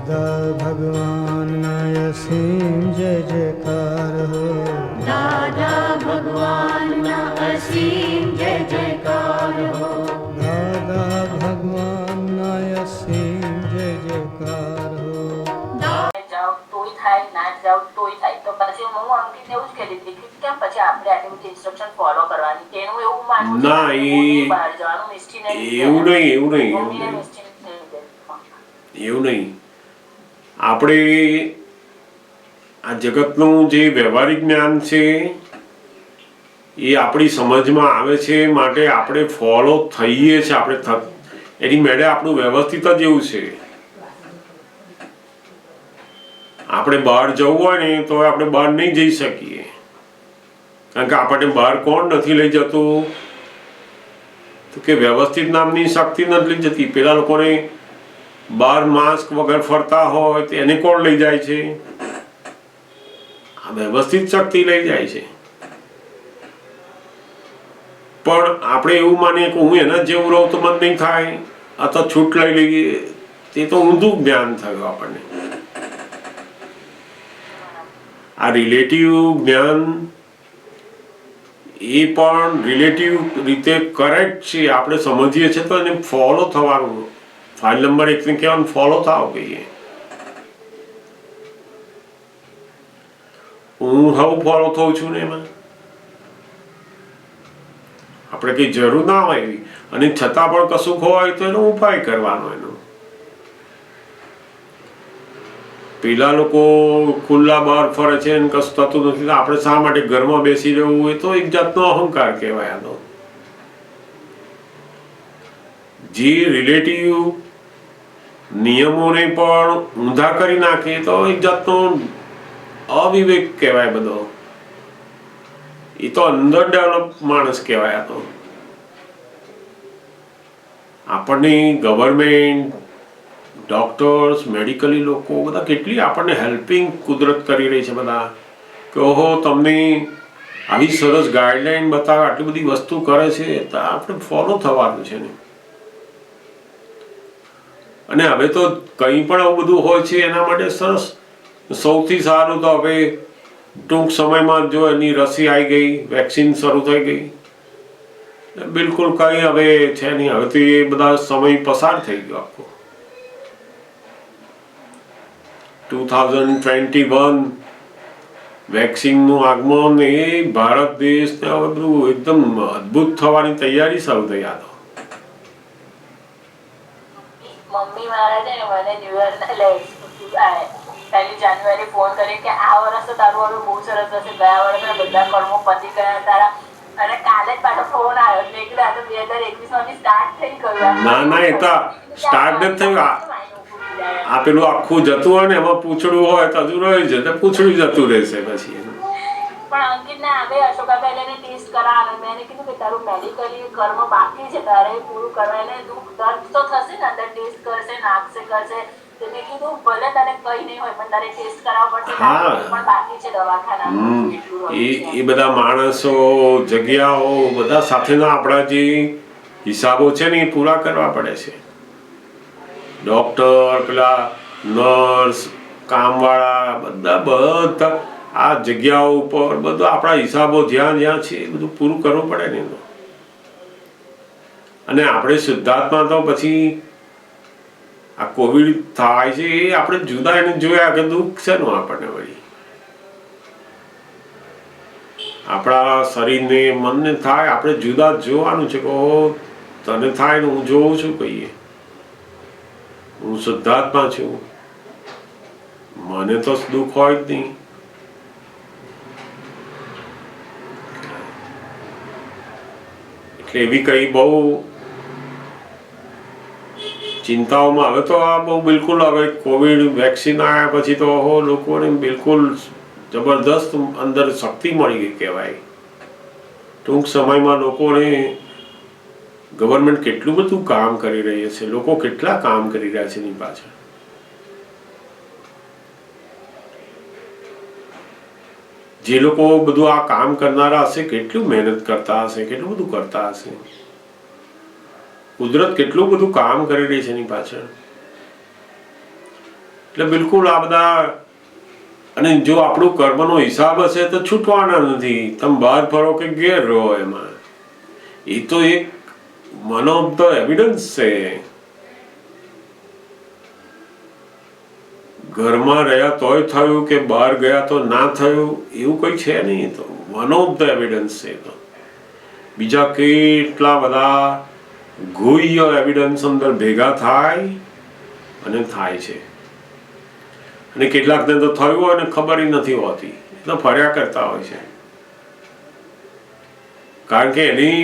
દાદા ભગવાનના અસીમ જય જયકાર હો. દાદા ભગવાનના અસીમ જય જયકાર હો. દાદા ભગવાનના અસીમ જય જયકાર હો. જાઓ તોય થાય, ના જાઓ તોય થાય. તો પછી હું અંકિતને એવું જ કહેતી હતી કે કેમ પછી આપણે આટલી બધી ઇન્સ્ટ્રક્શન ફોલો કરવાની, તેનું એવું માનવું ના, બહાર જવાનું મિસ્ટીને એવું નહીં. આપણે આ જગતનું જે વ્યવહારિક જ્ઞાન છે એ આપણી સમજમાં આવે છે, માટે આપણે ફોલો થઈએ છીએ. આપણે એની મેળે આપણું વ્યવસ્થિત જ એવું છે. આપણે બહાર જવું હોય ને તો આપણે બહાર નહીં જઈ શકીએ, કારણ કે આપણને બહાર કોણ નથી લઈ જતું? તો કે વ્યવસ્થિત નામની શક્તિ નથી લઈ જતી. પેલા લોકોને બહાર માસ્ક વગર ફરતા હોય તો એને કોણ લઈ જાય છે? આ વ્યવસ્થિત શક્તિ લઈ જાય છે. પણ આપણે એવું માનીએ કે હું એના જેવું રહું તો મને નહીં થાય, અથવા છૂટ લઈ લઈએ, તે તો ઊંધું જ્ઞાન થયું આપણને. આ રિલેટિવ જ્ઞાન એ પણ રિલેટિવ રીતે કરેક્ટ છે. આપણે સમજીએ છીએ તો એને ફોલો થવાનું. ફાઇલ નંબર 1 ને કહેવાનું ફોલો થાવ કહીએ. હું હવે ફોલો થઉં છું ને એમાં આપણે કઈ જરૂર ના હોય એવી, અને છતાં પણ કશું હોય તો એનો ઉપાય કરવાનો. એનો પેલા લોકો ખુલ્લા બહાર ફરે છે ને કશું થતું નથી, આપણે શા માટે ઘરમાં બેસી રહેવું હોય? તો એક જાતનો અહંકાર કહેવાય. આનો જે રિલેટિવ નિયમોને પણ ઊંધા કરી નાખે તો એક જાતનો અવિવેક કહેવાય. બધો એ તો અંદર ડેવલપ માણસ કહેવાય. તો આપણને ગવર્મેન્ટ, ડોક્ટર્સ, મેડિકલી લોકો બધા કેટલી આપણને હેલ્પિંગ કુદરત કરી રહી છે. બધા કે ઓહો તમને આવી સરસ ગાઈડલાઈન બતાવે, આટલી બધી વસ્તુ કરે છે, તો આપણે ફોલો થવાનું છે ને. અને હવે તો કંઈ પણ આવું બધું હોય છે એના માટે સરસ, સૌથી સારું તો હવે ટૂંક સમયમાં જો એની રસી આવી ગઈ, વેક્સિન શરૂ થઈ ગઈ, બિલકુલ કંઈ હવે છે નહીં. હવે તો એ બધા સમય પસાર થઈ ગયો આખો. 2021 વેક્સિનનું આગમન, એ ભારત દેશને હવે બધું એકદમ અદ્ભુત થવાની તૈયારી શરૂ થઈ. આ તો મમ્મી મારા છે ને મને ન્યુ યર પહેલી જાન્યુઆરી ફોન કરી કે આ વર્ષ તો તારું હવે બહુ સરસ હશે, ગયા વર્ષના બધા કર્મો પતી ગયા તારા, અને કાલે જ પાછો ફોન આવ્યો એટલે કે આ તો 2021 માંથી સ્ટાર્ટ થઈ ગયું. ના, એ તો સ્ટાર્ટ નથી થયું. આ પેલું આખું જતું હોય ને એમાં પૂછડું હોય તો હજુ રહી જશે, પૂછડું જતું રહેશે પછી. પણ અંકિત ને આવે અશોકા પહેલે ટેસ્ટ કરાવવાનો, મેં કીધું કે તારું મેડિકલી કર્મ બાકી છે, તારે પૂરું કરવા, એને દુઃખ દર્દ તો થશે ને, અંદર ટેસ્ટ કરશે, નાખશે, કરશે. મેં કીધું ભલે તારે કઈ નહીં હોય પણ તારે ટેસ્ટ કરાવવા પડશે, પણ બાકી છે દવાખાના. એ બધા માણસો, જગ્યાઓ, બધા સાથેના આપણા જે હિસાબો છે ને એ પૂરા કરવા પડે છે. ડોક્ટર, પેલા નર્સ, કામવાળા, બધા આ જગ્યાઓ ઉપર બધું આપણા હિસાબો જ્યાં જ્યાં છે એ બધું પૂરું કરવું પડે ને એનું. અને આપણે શુદ્ધાત્મા તો પછી આ કોવિડ થાય છે એ આપણે જુદા એને જોયા કે દુઃખ છે નું આપણને વળી આપણા શરીરને, મનને થાય, આપણે જુદા જોવાનું છે કે તને થાય ને હું જોઉં છું, કહીએ હું શુદ્ધાત્મા છું, મને તો દુઃખ હોય જ નહીં. એટલે એવી કઈ બહુ ચિંતાઓમાં હવે તો આ બહુ બિલકુલ, હવે કોવિડ વેક્સિન આવ્યા પછી તો લોકોને બિલકુલ જબરદસ્ત અંદર શક્તિ મળી ગઈ કહેવાય. ટૂંક સમયમાં લોકોને ગવર્મેન્ટ કેટલું બધું કામ કરી રહી છે, લોકો કેટલા કામ કરી રહ્યા છે એની પાછળ. જે લોકો બધું આ કામ કરનારા હશે કેટલું મહેનત કરતા હશે, કેટલું બધું કરતા હશે. કુદરત કેટલું બધું કામ કરી રહી છે એની પાછળ. એટલે બિલકુલ આ બધા, અને જો આપણું કર્મનો હિસાબ હશે તો છૂટવાના નથી. તમે બહાર ફરો કે ઘેર રહો, એમાં એ તો એક વન ઓફ ધ એવિડન્સ છે. ઘરમાં રહ્યા તોય થયું કે બહાર ગયા તો ના થયું, એવું કંઈ છે નહીં. તો વન ઓફ ધ એવિડન્સ છે. તો બીજા કેટલા બધા ગુહ્ય એવિડન્સ અંદર ભેગા થાય અને થાય છે. અને કેટલાકને તો થયું હોય ને ખબર નથી હોતી, તો ફર્યા કરતા હોય છે. કારણ કે એની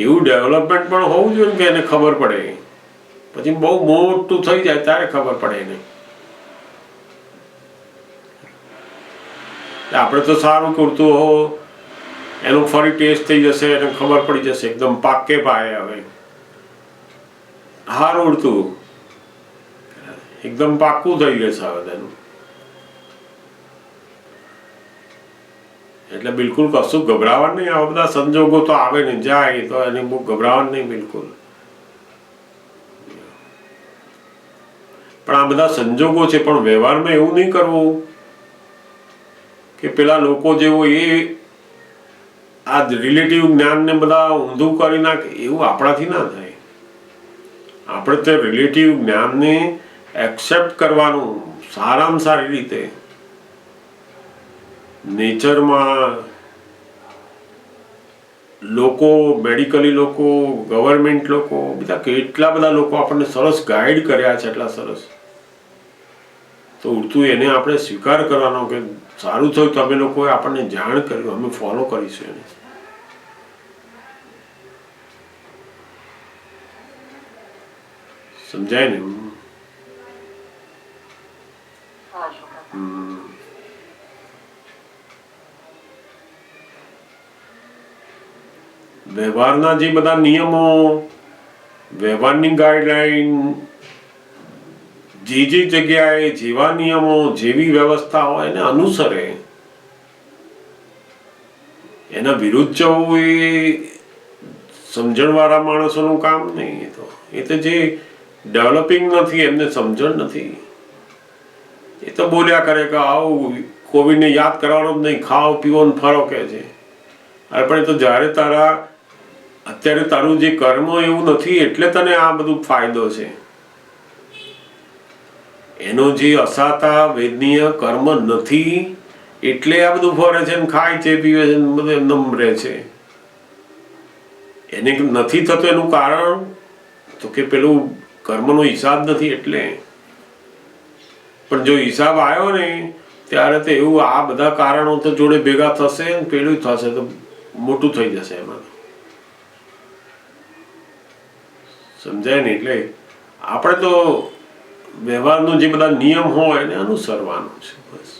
એવું ડેવલપમેન્ટ પણ હોવું જોઈએ કે એને ખબર પડે. પછી બહુ મોટું થઈ જાય ત્યારે ખબર પડે એને. આપણે તો સારું કરતું હો, એનું ફરી ટેસ્ટ થઈ જશે, એને ખબર પડી જશે એકદમ પાકે પાયે. હવે હારું ઉડતું એકદમ પાકું થઈ જશે હવે તેનું. એટલે બિલકુલ કશું ગભરાવાનું નહીં. આવા બધા સંજોગો તો આવે ને જાય, તો એને બહુ ગભરાવાનું નહીં બિલકુલ. પણ આ બધા સંજોગો છે, પણ વ્યવહારમાં એવું નહીં કરવું કે પેલા લોકો જેવો એ આ રિલેટિવ જ્ઞાનને બધા ઊંધું કરી નાખે. એવું આપણાથી ના થાય. આપણે તે રિલેટિવ જ્ઞાનને એક્સેપ્ટ કરવાનું સારામાં સારી રીતે. નેચરમાં લોકો, મેડિકલી લોકો, ગવર્મેન્ટ લોકો, બધા કેટલા બધા લોકો આપણને સરસ ગાઈડ કર્યા છે, એટલા સરસ. તો ઉડતું એને આપણે સ્વીકાર કરવાનો કે સારું થયું તમે લોકોએ આપણને જાણ કર્યું, અમે ફોલો કરીશું એને. સમજાય ને? વ્યવહારના જે બધા નિયમો, વ્યવહારની ગાઈડલાઈન, જે જગ્યાએ જેવા નિયમો, જેવી વ્યવસ્થા હોય એને અનુસરે. એના વિરુદ્ધ જવું એ સમજણવાળા માણસોનું કામ નહીં. એ તો જે ડેવલપિંગ નથી, એમને સમજણ નથી. એ તો બોલ્યા કરે કે આવું કોવિડને યાદ કરવાનું જ નહીં, ખાઓ પીવો ને ફરો કે છે. અરે પણ એ તો જ્યારે અત્યારે તારું જે કર્મ એવું નથી એટલે તને આ બધું ફાયદો છે. એનો જે અસાતા વેદનીય કર્મ નથી એટલે આ બધું ફરે છે ને ખાય છે, પીવે છે, બધું એમનેમ રહે છે. એને નથી થતું એનું કારણ તો કે પેલું કર્મનો હિસાબ નથી એટલે. પણ જો હિસાબ આવ્યો ને ત્યારે તો એવું આ બધા કારણો તો જોડે ભેગા થશે, પેલું થશે તો મોટું થઈ જશે એમાં. સમજાય ને? એટલે આપણે તો વ્યવહારનો જે બધા નિયમ હોય એને અનુસરવાનું છે બસ.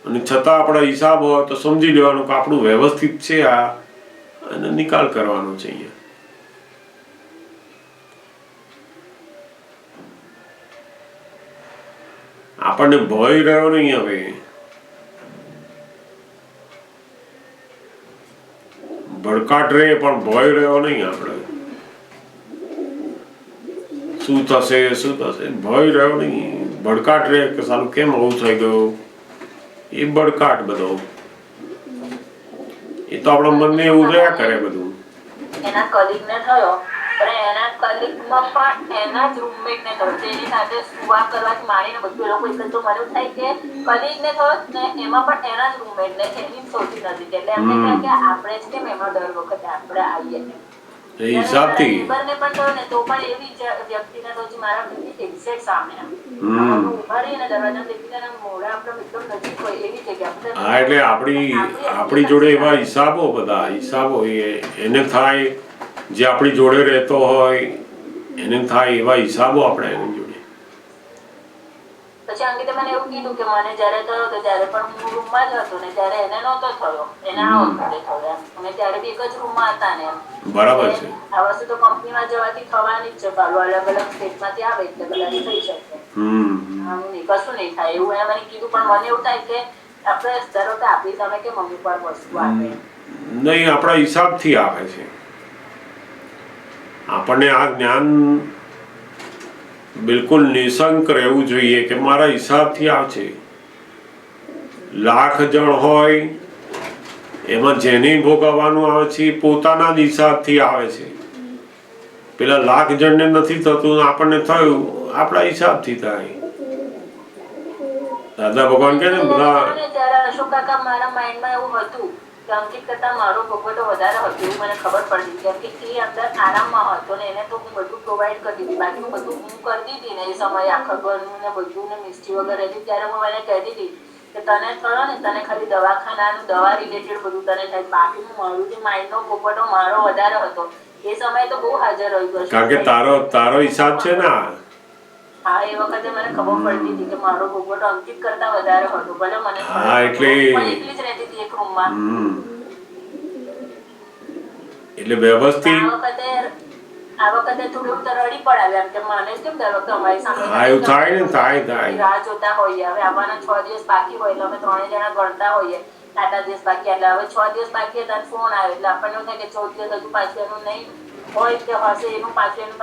અને છતાં આપણા હિસાબ હોય તો સમજી લેવાનું કે આપણું વ્યવસ્થિત છે આ, અને નિકાલ કરવાનો છે. અહીંયા આપણને ભય રહ્યો નહીં. હવે ભડકાટ રહે પણ ભય રહ્યો નહીં. આપણે શું થશે ભય રહ્યો નહીં. ભડકાટ રહે કે સાલું કેમ આવું થઈ ગયું, એ ભડકાટ બધો એ તો આપણા મનને એવું રહ્યા કરે બધું. એના કલીગને થયો, પણ એના કલીગમાં પણ એના જ રૂમમેટને થયો, તેની સાથે સુવા કરવાથી માંડીને બધું એ લોકો એક તો મને એવું થાય કે કલીગને થયો ને એમાં પણ એના જ રૂમમેટને, એની સૌથી નજીક. એટલે એમને કહે કે આપણે જ કેમ એમાં દર વખતે આપણે આવીએ એ હિસાબથી ને પણ થયો ને તો પણ એવી વ્યક્તિને તો મારા એક્ઝેક્ટ સામે ઉભા રહીને દરવાજા દેખીને મોઢા આપણે એકદમ નજીક હોય એવી જગ્યા. હા, એટલે આપણી જોડે એવા હિસાબો, બધા હિસાબો એને થાય, જે આપણી જોડે રહેતો હોય એને થાય એવા હિસાબો આપણે એની જોડે. પછી અંકિતે મને એવું કીધું કે મને જયારે થયો તો ત્યારે પણ હું રૂમમાં જ હતો ને ત્યારે એને નહોતો થયો, એને આ વખતે થયો. અમે ત્યારે બી એક જ રૂમમાં હતા ને. બરાબર છે. આ વસ્તુ તો કંપનીમાં જવાથી થવાની જ છે. પાલો અલગ અલગ સ્ટેટમાંથી આવે એટલે કદાચ થઈ શકે. કશું નહીં થાય એવું એને મને કીધું. પણ મને એવું થાય કે આપણે ધારો કે આપી તમે કે મમ્મી પર વસ્તુ આપે નહીં, આપણા હિસાબથી આવે છે. આપણને આ જ્ઞાન બિલકુલ નિશંક રહેવું જોઈએ કે મારા હિસાબથી આવશે. લાખ જણ હોય એમાં જેને ભોગવવાનું આવે છે પોતાના જ હિસાબથી આવે છે. પેલા લાખ જણને નથી થતું, આપણને થયું આપણા હિસાબથી થાય. દાદા ભગવાન કહે ને બધા ત્યારે અશોક કાકા મારા માઇન્ડમાં એવું હતું કે અંકિત કરતા મારો ભોગવટો વધારે હતો એવું મને ખબર પડી, કેમ કે એ અંદર આરામમાં હતો ને એને તો હું બધું પ્રોવાઈડ કરતી હતી. બાકી બધું હું કરતી હતી ને એ સમયે આખા ઘરનું ને બધું ને મિસ્ટી વગર હતી ત્યારે હું એને કહેતી હતી કે તને થયો ને તને ખાલી દવાખાનાનું દવા રિલેટેડ બધું તને થાય, બાકીનું મારું જે માઇન્ડનો ભોગવટો મારો વધારે હતો એ સમયે તો બહુ હાજર રહ્યું. કારણ કે તારો હિસાબ છે ને. હા, એ વખતે મને ખબર પડતી હતી કે મારો ભોગવટો અંકિત કરતા વધારે હતો. ભલે મને હા, એટલે એકલી જ રહેતી હતી એક રૂમમાં. એટલે વ્યવસ્થિત આ વખતે થોડું તો રડી પડાવ્યા એમ કે મને કેમ દર વખતે અમારી સામે એવું થાય ને થાય રાહ જોતા હોઈએ. હવે આવવાના 6 દિવસ બાકી હોય એટલે અમે 3 જણા ગણતા હોઈએ આટલા દિવસ બાકી, એટલે હવે 6 દિવસ બાકી હતા ફોન આવ્યો એટલે આપણને એવું થાય કે 14 દિવસ હજુ પાછું એનું નહીં હોય કે હશે એનું પાછું એનું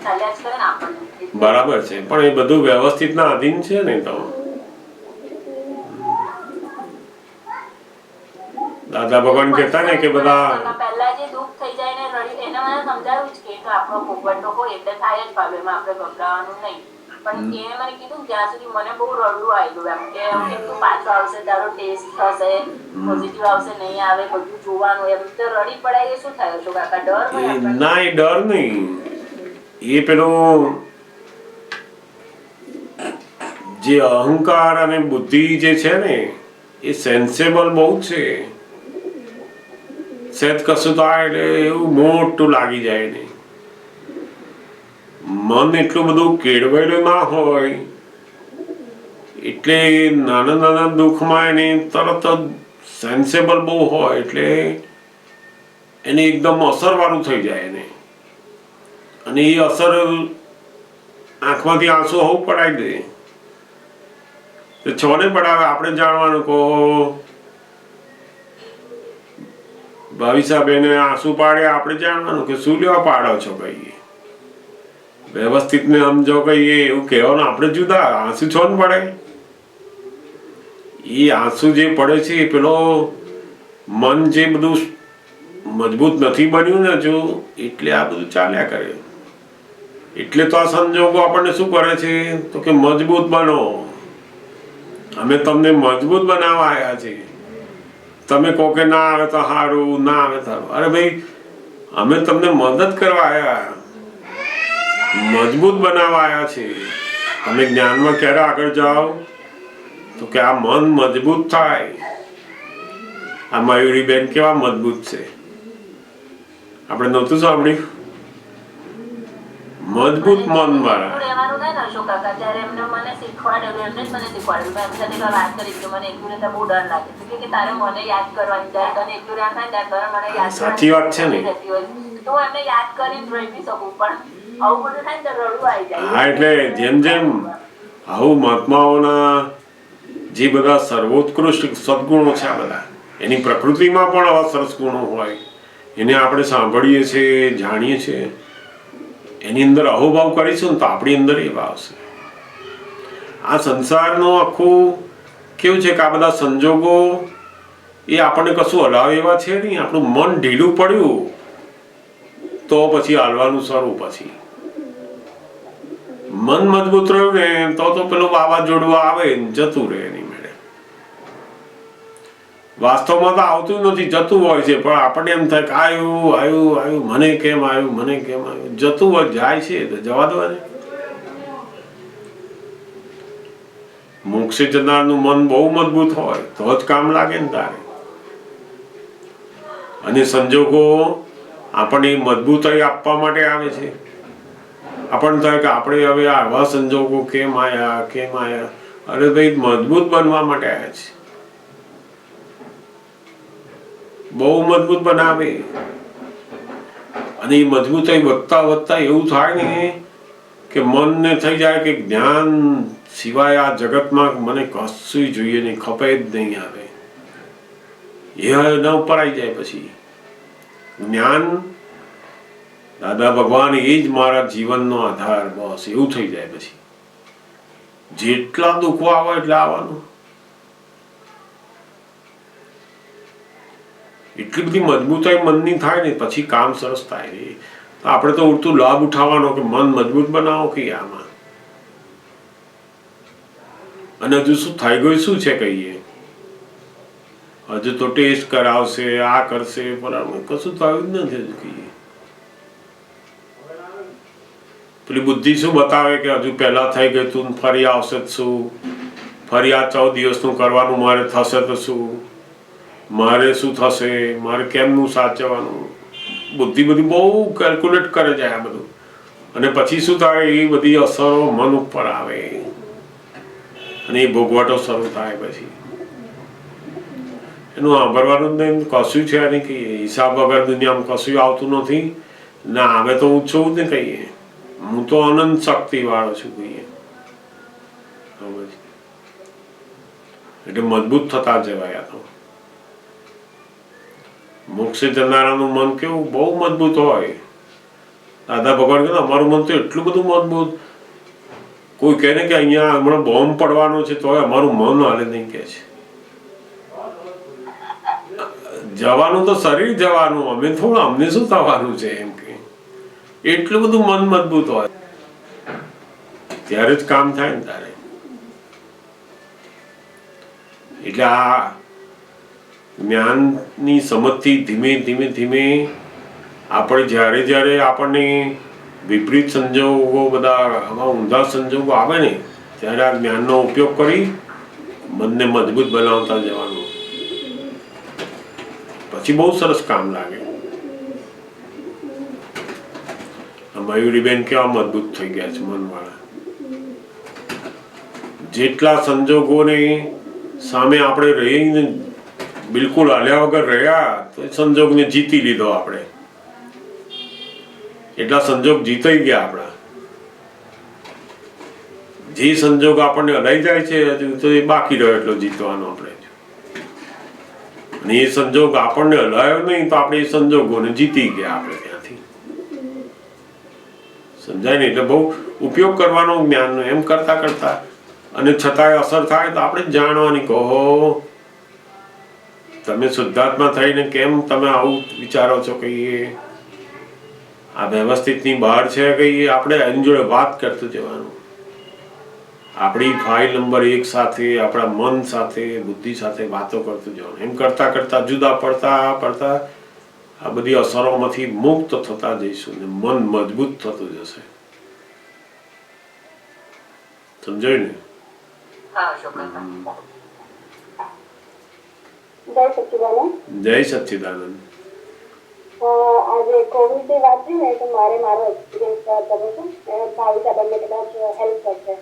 ચાલ્યા જ કરે ને આપણને. બરાબર છે, પણ એ બધું વ્યવસ્થિત ના અધીન છે ને. તો દાદા ભગવાન કહેતા ને કે બધા પહેલા જે દુઃખ થઈ જાય ને રડી એને મને સમજાવ્યું જ કે તો આપણો ભોગવટો હોય એટલે થાય જ ભાવે એમાં આપણે ગભરાવાનું નહીં. પણ એને મને કીધું જ્યાં સુધી મને બહુ રડવું આવ્યું એમ કે તું પાછો આવશે, તારો ટેસ્ટ થશે, પોઝિટિવ આવશે, નહીં આવે બધું જોવાનું એમ તો રડી પડાય એ શું થાય છો કાકા? ડર હોય ના, એ ડર નહીં, એ પેલું જે અહંકાર અને બુદ્ધિ જે છે ને એ સેન્સેબલ બહુ છે. સહેજ કશું થાય એટલે એવું મોટું લાગી જાય ને. મન એટલું બધું કેળવાયેલું ના હોય એટલે નાના નાના દુઃખમાં એને તરત જ સેન્સેબલ બહુ હોય એટલે એને એકદમ અસરવાળું થઈ જાય એને, અને એ અસર આંખમાંથી આંસુ હોવું પડાવી દે. છોને પડાવે આપણે જાણવાનું કહો ભાવિસાબેને આંસુ પાડે આપણે જાણવાનું કે શું લેવા પાડો છો ભાઈ. વ્યવસ્થિત ને સમજો કહીએ એવું કહેવાનું આપણે જુદા. આંસુ છો ને પડે, એ આંસુ જે પડે છે એ પેલો મન જે બધું મજબૂત નથી બન્યું ને જો એટલે આ બધું ચાલ્યા કરે. એટલે તો આ સંજોગો આપણને શું કરે છે તો કે મજબૂત બનો. અમે તમને મજબૂત બનાવવા આવ્યા છીએ. તમે કહો કે ના આવે તો સારું, ના આવે તો સારું. અરે ભાઈ, અમે તમને મદદ કરવા આવ્યા, મજબૂત બનાવવા આવ્યા છે. તમે જ્ઞાનમાં ક્યારે આગળ જાઓ તો કે આ મન મજબૂત થાય. આ મયુરીબેન કેવા મજબૂત છે, આપણે નહોતું સાંભળ્યું? મજબૂત મન વાળા રહેવાનું થાય ને અશોક કાકા ત્યારે એમને મને શીખવાડેલું, એમને જ મને શીખવાડેલું. મેં એમની સાથે વાત કરી કે મને એકલું રહેતા બહુ ડર લાગે છે કે તારે મને યાદ કરવાની જાય, તને એકલું રહેવાનું થાય ત્યારે મને યાદ સાચી વાત છે ને. તો હું એમને યાદ કરીને રહી શકું, પણ આવું બધું થાય ને તો રડવું આવી જાય. હા, એટલે જેમ જેમ આવું મહાત્માઓના જે બધા સર્વોત્કૃષ્ટ સદગુણો છે આ બધા, એની પ્રકૃતિમાં પણ આવા સરસ ગુણો હોય, એને આપણે સાંભળીએ છીએ, જાણીએ છીએ, એની અંદર અહોભાવ કરીશું ને તો આપણી અંદર એ આવશે. આ સંસારનું આખું કેવું છે કે આ બધા સંજોગો એ આપણને કશું હલાવે એવા છે નહીં. આપણું મન ઢીલું પડ્યું તો પછી હાલવાનું શરૂ. પછી મન મજબૂત રહ્યું ને તો પેલું વાવાઝોડું આવે જતું રહે એની મેળે. વાસ્તવમાં તો આવતું નથી, જતું હોય છે, પણ આપણને એમ થાય કે આવ્યું આવ્યું આવ્યું, મને કેમ આવ્યું, મને કેમ આવ્યું. જતું હોય, જાય છે તો જવા દો ને. મોક્ષે જનારનું મન બહુ મજબૂત હોય તો જ કામ લાગે ને તારે. અને સંજોગો આપણને મજબૂતાઈ આપવા માટે આવે છે. આપણને થાય કે આપણે હવે આવા સંજોગો કેમ આવ્યા કેમ આવ્યા. અરે ભાઈ, મજબૂત બનવા માટે આવ્યા છે. બહુ મજબૂત બનાવે. અને એ મજબૂતાઈ વધતા વધતા એવું થાય ને કે મનને થઈ જાય કે જ્ઞાન સિવાય આ જગતમાં મને કશું જોઈએ નહીં, ખપે જ નહીં આવે. એ ન ઉપર આવી જાય પછી જ્ઞાન. દાદા ભગવાન એ જ મારા જીવનનો આધાર, બસ એવું થઈ જાય. પછી જેટલા દુઃખો આવે એટલે આવવાનું. એટલી બધી મજબૂતાઈ મનની થાય ને પછી કામ સરસ થાય. તો આપણે તો ઉડતું લાભ ઉઠાવવાનો કે મન મજબૂત બનાવો કે આમાં. અને હજુ શું થઈ ગયું શું છે કહીએ, હજુ તો ટેસ્ટ કરાવશે, આ કરશે, બરાબર કશું થયું જ નથી હજુ કહીએ. પેલી બુદ્ધિ શું બતાવે કે હજુ પહેલા થઈ ગયું તું, ફરી આવશે શું, ફરી આ 14 દિવસનું કરવાનું, મારે થશે તો શું, મારે શું થશે, મારે કેમનું સાચવવાનું. બુદ્ધિ બધી બહુ કેલ્ક્યુલેટ કરે જાય આ બધું. અને પછી શું થાય, એ બધી અસરો મન ઉપર આવે અને એ ભોગવટો શરૂ થાય. પછી એનું સાંભળવાનું જ નહીં, કશું છે નહીં કહીએ. હિસાબ વગર દુનિયામાં કશું આવતું નથી ના આવે તો હું છું જ ને કહીએ. હું તો અનંત શક્તિ વાળો છું કહીએ. એટલે મજબૂત થતા જવાય. આ તો મોક્ષે જનારાનું મન કેવું બહુ મજબૂત હોય. દાદા ભગવાન કહે અમારું મન તો એટલું બધું મજબૂત, કોઈ કહે ને કે અહીંયા હમણાં બોમ્બ પડવાનો છે તો અમારું મન હાલે નહીં કહે છે. જવાનું તો શરીર જવાનું, અમે થોડું અમને શું થવાનું છે એમ કે. એટલું બધું મન મજબૂત હોય ત્યારે જ કામ થાય ને તારે. એટલે આ જ્ઞાનની સમજથી ધીમે ધીમે ધીમે આપણે જ્યારે આપણને વિપરીત સંજોગો, બધા આવા ઊંધા સંજોગો આવે ને ત્યારે આ જ્ઞાનનો ઉપયોગ કરી મનને મજબૂત બનાવતા જવાનું. પછી બહુ સરસ કામ લાગે. મયુરીબેન કેવા મજબૂત થઈ ગયા છે મનવાળા. જેટલા સંજોગોને સામે આપણે રહીને બિલકુલ હાલ્યા વગર રહ્યા તો સંજોગને જીતી લીધો આપણે. એટલા સંજોગ જીતાઈ ગયા આપણા. જે સંજોગ આપણને હલાઈ જાય છે હજુ તો એ બાકી રહ્યો એટલો જીતવાનો આપણે. અને એ સંજોગ આપણને હલાયો નહીં તો આપણે એ સંજોગોને જીતી ગયા આપણે ત્યાંથી. સમજાય ને? એટલે બહુ ઉપયોગ કરવાનો જ્ઞાનનો. એમ કરતા કરતા અને છતાંય અસર થાય તો આપણે જાણવાની કહો તમે શુદ્ધાત્મા થઈને કેમ તમે આવું વિચારો છો કહીએ. આ વ્યવસ્થિતની બહાર છે કહીએ. આપણે એની જોડે વાત કરતું જવાનું. આપણી ફાઇલ નંબર 1 સાથે, આપણા મન સાથે, બુદ્ધિ સાથે વાતો કરતું જવાનું. એમ કરતા કરતા જુદા પડતા પડતા આ બધી અસરોમાંથી મુક્ત થતા જઈશું ને મન મજબૂત થતું જશે. સમજાયું ને? જય સચ્ચિદાનંદ. જય સચ્ચિદાનંદ. આજે કોવિડ ની વાત છે ને તો મારો એક્સપિરિયન્સ તમે શું ભાવિકા બંને કદાચ હેલ્પ કરશે.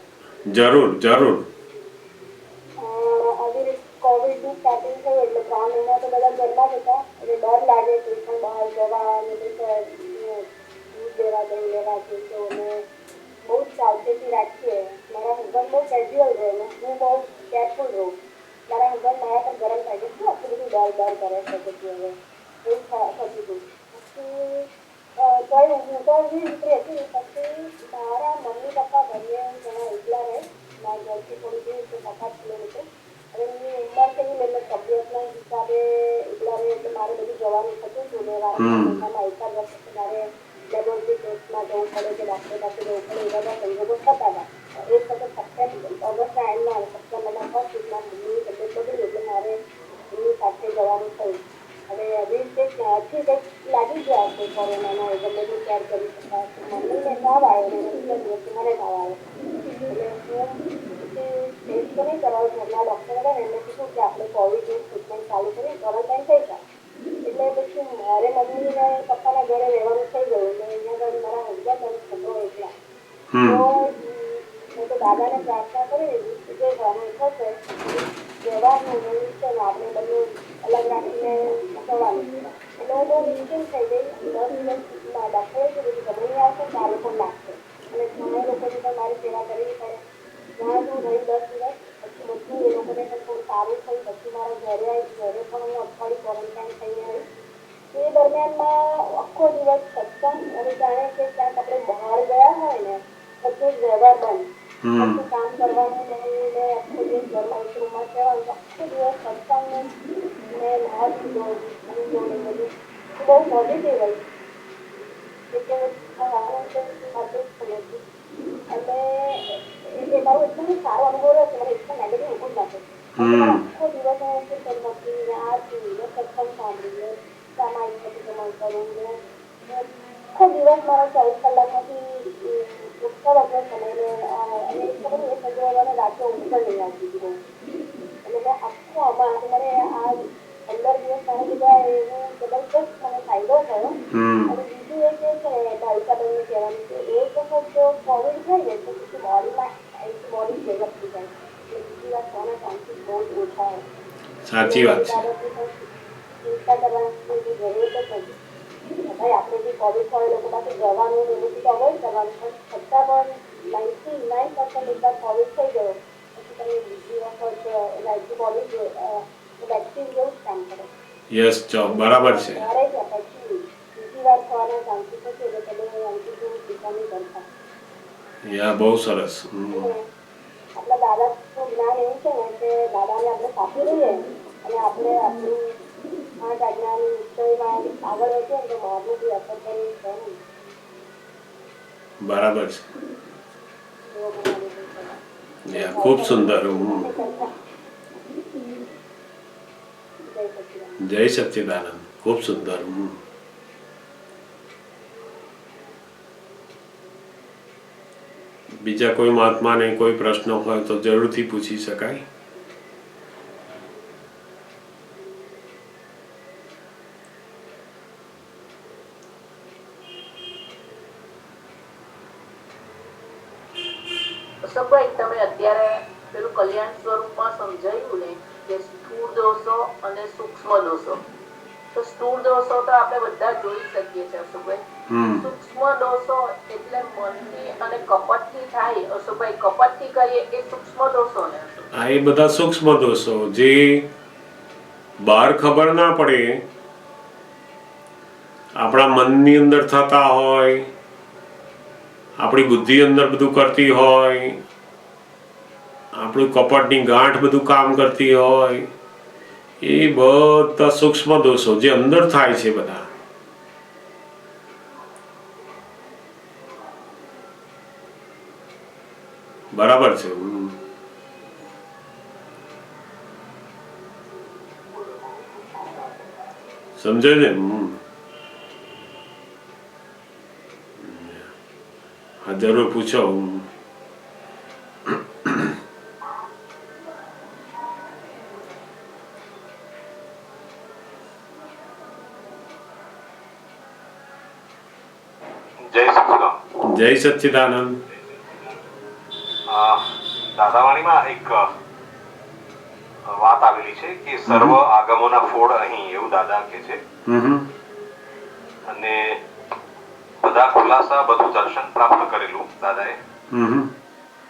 જરૂર જરૂર. આવી કોવિડ નું સ્ટાર્ટિંગ થયું એટલે 3 મહિના તો બધા ઘરમાં જ હતા. એટલે ડર લાગે કે પણ બહાર જવા અને દૂધ લેવા દહીં લેવા તો અમે બહુ જ સાવચેતી રાખીએ. મારા હસબન્ડ બહુ કેઝ્યુઅલ રહે ને હું બહુ કેરફુલ રહું. મારા હસબન્ડ મારા પર ગરમ થાય કે શું આટલું બધું ડર કરે છે પછી હવે એવું થતું હતું. પછી હું તો એવી રીતે હતી. પછી મારા મમ્મી પપ્પા બંને જણા એકલા રહે. મારા ઘરથી થોડી દૂર 7-8 કિલોમીટર. હવે એમની ઉંમર કેવી એટલે તબિયતના હિસાબે એકલા રહે એટલે મારે બધું જવાનું થતું હતું ને મહિનામાં એકાદ વખત મારે લેબોરેટરી ટેસ્ટમાં જવું પડે કે ડાક્ટર પાસે જવું પડે એવા બધા સંજોગો થતા હતા. એક વખત ઓગસ્ટના એન્ડમાં સપ્ટેમ્બરના ફર્સ્ટ વીકમાં મમ્મીની તબિયત બગડી એટલે મારે એમની સાથે જવાનું થયું. હવે આવી રીતે ત્યાંથી કંઈક લાગી ગયા છે કોરોનાનો ગમે તે કેર કરી શકાય. મમ્મીને તાવ આવ્યો ને બીજા દિવસે મને તાવ આવ્યો. એટલે હું ટેસ્ટ તો નહીં કરાવું. ઘરના ડૉક્ટર હતા ને એમને કીધું કે આપણે કોવિડની ટ્રીટમેન્ટ ચાલુ કરી ક્વોરન્ટાઇન થઈ જાય. એટલે પછી મારે મમ્મીને પપ્પાના ઘરે રહેવાનું થઈ ગયું. એટલે અહીંયા આગળ મારા હસબન્ડ અને છોકરો એકલા. તો મેં તો દાદાને પ્રાર્થના કરી દીધી કે જે ઘરનું થશે રહેવાનું નહીં છે ને આપણે બધું અલગ રાખીને કરવાનું. એટલે હું બહુ નિશ્ચિંત થઈ ગઈ. 10 દિવસ ડૉક્ટરે કીધું કે ગમે આવશે તો આ લોકો લાગશે અને ઘણા લોકોની પણ મારી સેવા કરવી પડે. ત્યાં હું રહી 10 દિવસ. પછી બધું એ લોકોને પણ થોડું સારું થયું. પછી મારા ઘરે આવી. ઘરે પણ હું અઠવાડિયું ક્વોરન્ટાઇન થઈને રહી. એ દરમિયાનમાં આખો દિવસ સત્સંગ અને જાણે કે ક્યાંક આપણે બહાર ગયા હોય ને બધું જ વ્યવહાર બંધ, બધું કામ કરવાનું નહીં ને આખો દિવસ ઘરમાં એક રૂમમાં કહેવાનું, આખો દિવસ સત્સંગ ને નાહી ધોઈ બધું બહુ પોઝિટિવ હોય એટલે અને એ મારો એટલો સારો અનુભવ રહ્યો કે મને એટલો નેગેટિવ ઉપર નાખે આખો દિવસ હું નથી ને આ ને સત્સંગ સાંભળીને સામાયિક પ્રતિક્રમણ કરું ને આખો દિવસ મારા 24 કલાકમાંથી ઉત્સવ હતો સમય અને ખબર એ સંજોગોને રાત્રે ઊંઘ પણ નહીં આવતી હતી એટલે મેં આખો આમાં મને આ 15 દિવસ મારા બધા એવું જબરદસ્ત મને ફાયદો થયો. અને બીજું એ છે ભાવિકાબેનને કહેવાનું કે એક વખત જો કોવિડ થાય ને તો પછી બોડીમાં બોડી ડેવલપ થઈ જાય એટલે બીજી વાર થવાના ચાન્સીસ બહુ જ ઓછા હોય. સાચી વાત છે. ચિંતા કરવાની જરૂર જ નથી. ભાઈ આપણે જે કોવિડ હોય લોકો પાસે જવાનું એ બધું અવોઇડ કરવાનું પણ છતાં પણ 99% એકવાર કોવિડ થઈ ગયો પછી તમે બીજી વખત લાઈક બોડી વેક્સિન જેવું જ કામ કરે. યસ બરાબર છે. ત્યારે જ પછી બીજી વાર થવાના ચાન્સીસ છે એટલે તમે એન્ટીબયોટિક ટીકા નહીં કરતા. યા બહુ સરસ. આપણા દાદાનું જ્ઞાન એવું છે ને કે દાદાને આપણે સાથે રહીએ અને આપણે આપણું આ આજ્ઞાની નિશ્ચયમાં આગળ વધીએ ને તો બહારનું બી અસર કરવી છે ને. બરાબર છે. યા ખૂબ સુંદર. જય સચ્ચિદાનંદ. ખૂબ સુંદર. બીજા કોઈ મહાત્માને કોઈ પ્રશ્ન હોય તો જરૂરથી પૂછી શકાય. અશોકભાઈ, તમે અત્યારે પેલું કલ્યાણ સ્વરૂપમાં સમજાયું ને કે સ્થૂળ દોષો અને સૂક્ષ્મ દોષો, તો સ્થૂળ દોષો તો આપણે બધા જોઈ શકીએ છીએ અશોકભાઈ. સૂક્ષ્મ દોષો એટલે મનથી અને કપટથી થાય. અશોકભાઈ, કપટથી કરીએ એ સૂક્ષ્મ દોષો ને? આ એ બધા સૂક્ષ્મ દોષો જે બહાર ખબર ના પડે આપણા મનની અંદર થતા હોય, આપણી બુદ્ધિ અંદર બધું કરતી હોય, આપણું કપટની ગાંઠ બધું કામ કરતી હોય, એ બધા સૂક્ષ્મ દોષો જે અંદર થાય છે બધા. બરાબર છે. સમજે ને? હા, જરૂર પૂછો. જય સચ્ચિદાનંદ. દાદાવાણીમાં એક વાત આવેલી છે કે સર્વ આગમોના ફોડ અહીં, એવું દાદા કે છે. અને બધા ખુલાસા, બધું દર્શન પ્રાપ્ત કરેલું દાદાએ.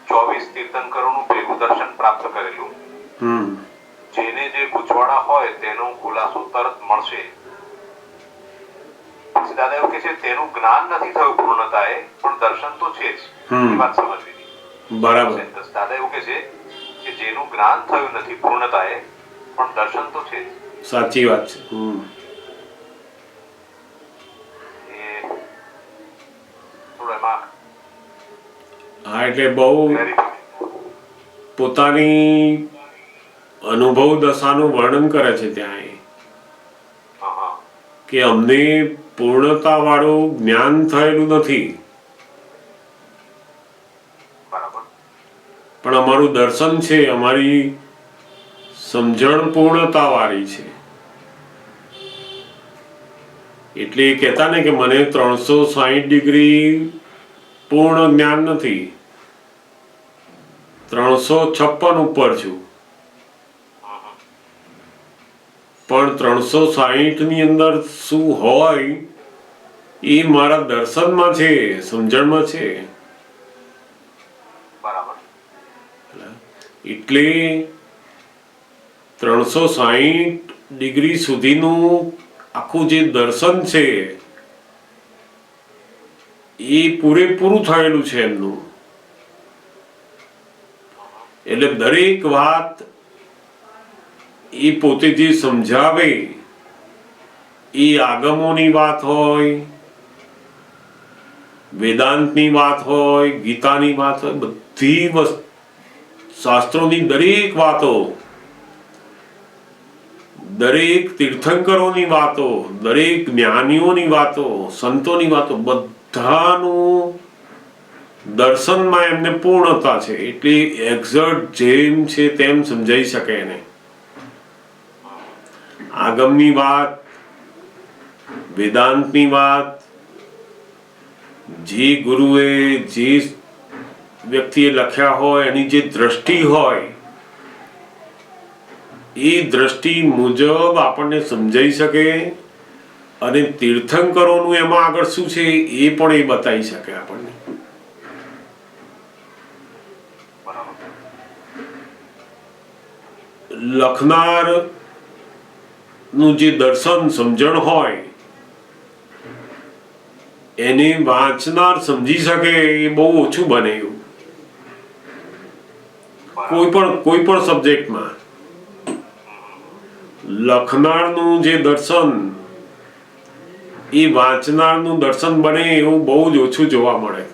24 તીર્થંકરોનું ભેગું દર્શન પ્રાપ્ત કરેલું. જેને જે ગૂંચવાડા હોય તેનો ખુલાસો તરત મળશે. પછી દાદા એવું કે છે તેનું જ્ઞાન નથી થયું પૂર્ણતાએ, પણ દર્શન તો છે જ. એ વાત સમજવી. બરાબર. દાદા એવું કે છે કે જેનું જ્ઞાન થયું નથી પૂર્ણતાએ, પણ દર્શન તો છે જ. સાચી વાત છે. હા, એટલે બહુ પોતાની અનુભવ દશાનું વર્ણન કરે છે ત્યાં કે અમને પૂર્ણતા વાળું જ્ઞાન થયેલું નથી, પણ અમારું દર્શન છે, અમારી સમજણ પૂર્ણતા વાળી છે. એટલે એ કહેતા ને કે મને 360 ડિગ્રી પૂર્ણ જ્ઞાન નથી, 356 ઉપર છું, પણ 360 ની અંદર શું હોય એ મારા દર્શનમાં છે, સમજણમાં છે. એટલે 360 ડિગ્રી સુધીનું આખું જે દર્શન છે એ પૂરેપૂરું થયેલું છે એમનું. એટલે દરેક વાત એ પોતે જે સમજાવે એ આગમોની વાત હોય, વેદાંતની વાત હોય, ગીતાની વાત હોય, બધી શાસ્ત્રોની દરેક વાતો, દરેક તીર્થંકરોની વાતો, દરેક જ્ઞાનીઓની વાતો, સંતોની વાતો, બધાનું દર્શનમાં એમને પૂર્ણતા છે. એટલે એક્ઝેક્ટ જેમ છે તેમ સમજાઈ શકે એને. આગમની વાત, વેદાંતની વાત, જે ગુરુએ જે વ્યક્તિએ લખ્યા હોય એની જે દ્રષ્ટિ હોય એ દ્રષ્ટિ મુજબ આપણને સમજાઈ શકે. અને તીર્થંકરોનું એમાં આગળ શું છે એ પણ એ બતાવી શકે આપણને. લખનાર નું જે દર્શન સમજણ હોય એને વાંચનાર સમજી શકે એ બહુ ઓછું બને. એવું કોઈ પણ સબ્જેક્ટમાં લખનારનું જે દર્શન એ વાંચનારનું દર્શન બને એવું બહુ જ ઓછું જોવા મળે.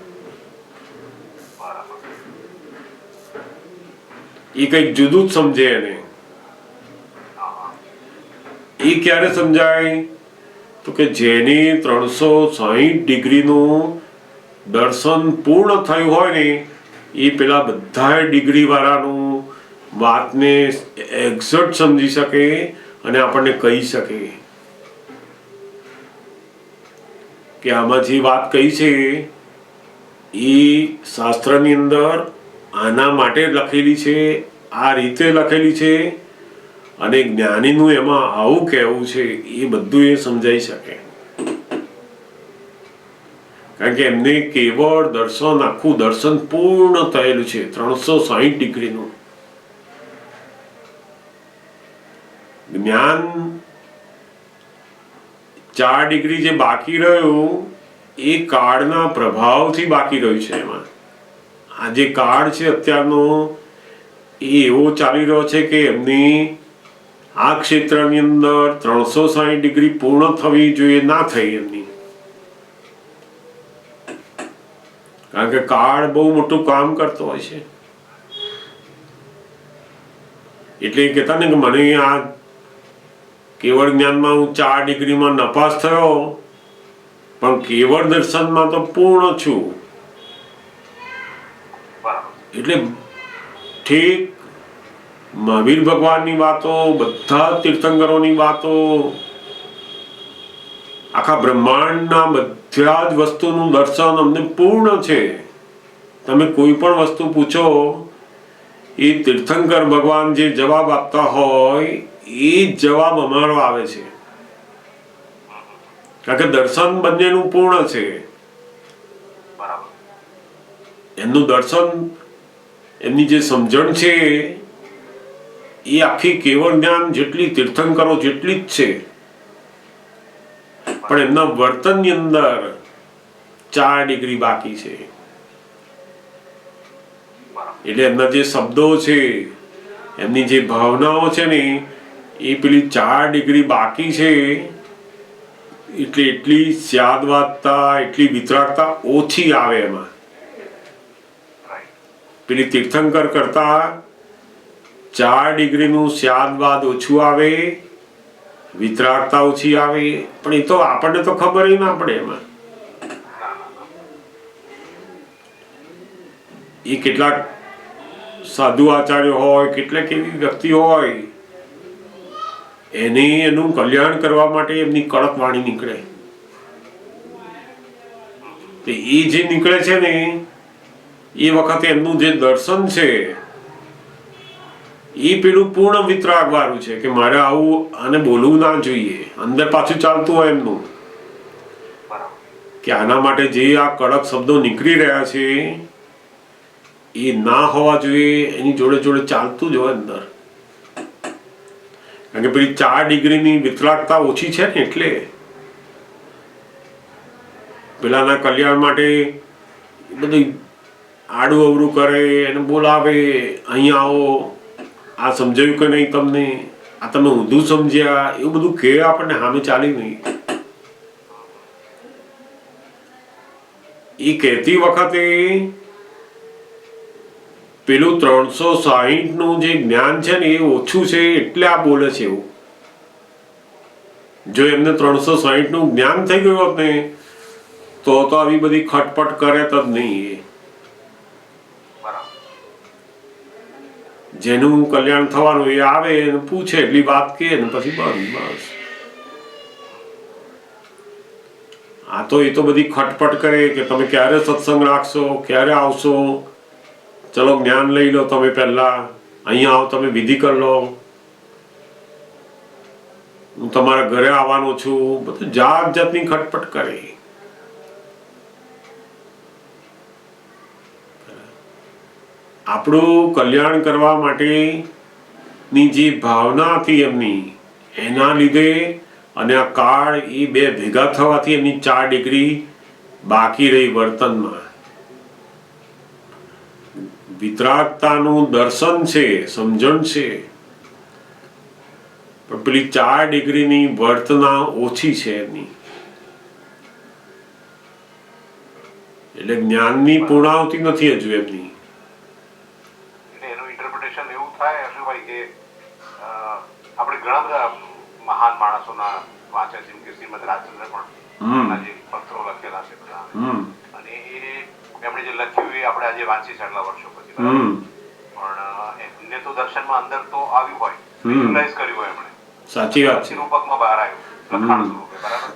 એ કંઈક જુદું જ સમજે એને. એ ક્યારે સમજાય તો કે જેને 360 ડિગ્રીનું દર્શન પૂર્ણ થયું હોય ને એ પેલા બધા ડિગ્રી વાળાનું વાતને એક્ઝેક્ટ સમજી શકે અને આપણને કહી શકે કે આમાં જે વાત કહી છે એ શાસ્ત્રની અંદર આના માટે લખેલી છે, આ રીતે લખેલી છે અને જ્ઞાનીનું એમાં આવું કહેવું છે એ બધું એ સમજાઈ શકે. કારણ કે એમને કેવળ દર્શન, આખું દર્શન પૂર્ણ થયેલું છે 360 ડિગ્રીનું. જ્ઞાન 4 ડિગ્રી જે બાકી રહ્યું એ કાળના પ્રભાવથી બાકી રહ્યું છે. એમાં આ જે કાળ છે અત્યારનો એ એવો ચાલી રહ્યો છે કે એમની આ ક્ષેત્રની અંદર 360 ડિગ્રી પૂર્ણ થવી જોઈએ, ના થઈ એમની. કારણ કે કાળ બહુ મોટું કામ કરતો હોય છે. એટલે કહેતા ને કે મને આ કેવળ જ્ઞાનમાં હું 4 ડિગ્રીમાં નપાસ થયો પણ કેવળ દર્શનમાં તો પૂર્ણ છું. એટલે ઠીક મહાવીર ભગવાનની વાતો, બધા તીર્થંકરોની વાતો, આખા બ્રહ્માંડના બધા જ વસ્તુનું દર્શન અમને પૂર્ણ છે. તમે કોઈ પણ વસ્તુ પૂછો એ તીર્થંકર ભગવાન જે જવાબ આપતા હોય એ જવાબ અમારો આવે છે. કારણ કે દર્શન બંનેનું પૂર્ણ છે. એમનું દર્શન, એમની જે સમજણ છે એ આખી કેવળ જ્ઞાન જેટલી, તીર્થંકરો જેટલી જ છે. પણ એમના વર્તનની અંદર 4 ડિગ્રી બાકી છે. એટલે એમના જે શબ્દો છે, એમની જે ભાવનાઓ છે ને એ પેલી 4 ડિગ્રી બાકી છે. એટલે એટલી સ્યાદવાદતા, એટલી વિતરાગતા ઓછી આવે એમાં. પેલી તીર્થંકર કરતા 4 ડિગ્રીનું સ્યાદવાદ ઓછું આવે, વિતરાગતા ઓછી આવે. પણ એ તો આપણને તો ખબર ના પડે એમાં. એ કેટલાક સાધુ આચાર્ય હોય, કેટલાક એવી વ્યક્તિ હોય એને એનું કલ્યાણ કરવા માટે એમની કડક વાણી નીકળે. એ જે નીકળે છે ને એ વખતે એમનું જે દર્શન છે એ પેલું પૂર્ણ વિતરાગ વાળું છે કે મારે આવું આને બોલવું ના જોઈએ. અંદર પાછું ચાલતું હોય એમનું કે આના માટે જે આ કડક શબ્દો નીકળી રહ્યા છે એ ના હોવા જોઈએ, એની જોડે જોડે ચાલતું જ હોય અંદર. કારણ કે પેલી 4 ડિગ્રીની વિતરાગતા ઓછી છે ને, એટલે પેલાના કલ્યાણ માટે બધી આડું અવળું કરે, એને બોલાવે, અહીંયા આવો, આ સમજાયું કે નહીં તમને, આ તમે ઊંધું સમજ્યા, એવું બધું કહે આપણને, સામે ચાલી નહીં. એ કહેતી વખતે પેલું 360 જે જ્ઞાન છે ને એ ઓછું છે એટલે આ બોલે છે એવું. જો એમને 360 જ્ઞાન થઈ ગયું હોત ને તો આવી બધી ખટપટ કરે જ નહીં. જેનું કલ્યાણ થવાનું એ આવે ને પૂછે એટલી વાત કે ને પછી બસ. આ તો એ તો બધી ખટપટ કરે કે તમે ક્યારે સત્સંગ રાખશો, ક્યારે આવશો, ચલો જ્ઞાન લઈ લો તમે પહેલા, અહીંયા આવો, તમે વિધિ કરી લો, હું તમારા ઘરે આવવાનો છું, બધું જાત જાતની ખટપટ કરે. આપણું કલ્યાણ કરવા માટેની જે ભાવના હતી એમની, એના લીધે અને આ કાળ એ બે ભેગા થવાથી એમની 4 ડિગ્રી બાકી રહી વર્તનમાં. વિતરાગતાનું દર્શન છે, સમજણ છે, પણ પેલી 4 ડિગ્રીની વર્તના ઓછી છે એમની. એટલે જ્ઞાનની પૂર્ણાવતી નથી હજુ એમની. એનું ઇન્ટરપ્રિટેશન એવું થાય હર્ષભાઈ કે આપણે ઘણા બધા મહાન માણસોના વાંચ્યા, જેમ કે શ્રીમદ રાજચંદ્ર પણ જે પત્રો લખેલા છે બધા, અને એમણે જે લખ્યું એ આપણે આજે વાંચી છે આટલા વર્ષો પછી, પણ એમને તો દર્શનમાં અંદર તો આવ્યું હોય, વિઝ્યુઅલાઇઝ કર્યું હોય એમણે. સાચી વાત છે. રૂપકમાં બહાર આવ્યું, લખાણ સ્વરૂપે, બરાબર.